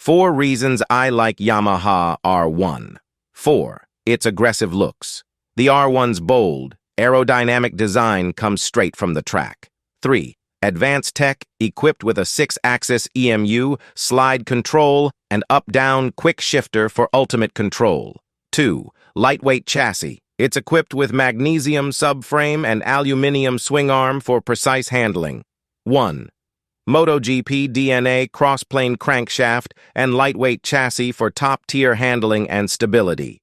4 reasons I like Yamaha R1. 4. Its aggressive looks. The R1's bold, aerodynamic design comes straight from the track. 3. Advanced tech equipped with a 6-axis EMU, slide control, and up-down quick shifter for ultimate control. 2. Lightweight chassis. It's equipped with magnesium subframe and aluminum swing arm for precise handling. 1. MotoGP DNA crossplane crankshaft and lightweight chassis for top-tier handling and stability.